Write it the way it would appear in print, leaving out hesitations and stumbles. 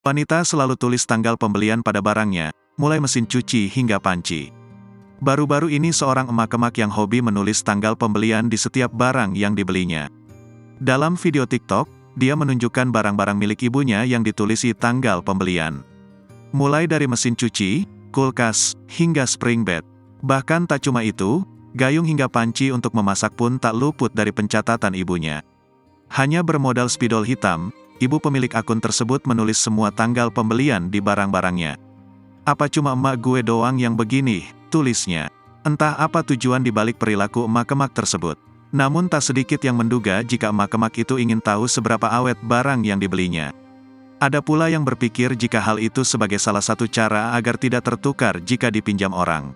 Wanita selalu tulis tanggal pembelian pada barangnya, mulai mesin cuci hingga panci. Baru-baru ini seorang emak-emak yang hobi menulis tanggal pembelian di setiap barang yang dibelinya. Dalam video TikTok, dia menunjukkan barang-barang milik ibunya yang ditulisi tanggal pembelian. Mulai dari mesin cuci, kulkas, hingga spring bed. Bahkan tak cuma itu, gayung hingga panci untuk memasak pun tak luput dari pencatatan ibunya. Hanya bermodal spidol hitam, ibu pemilik akun tersebut menulis semua tanggal pembelian di barang-barangnya. "Apa cuma emak gue doang yang begini?" tulisnya. Entah apa tujuan dibalik perilaku emak-emak tersebut. Namun tak sedikit yang menduga jika emak-emak itu ingin tahu seberapa awet barang yang dibelinya. Ada pula yang berpikir jika hal itu sebagai salah satu cara agar tidak tertukar jika dipinjam orang.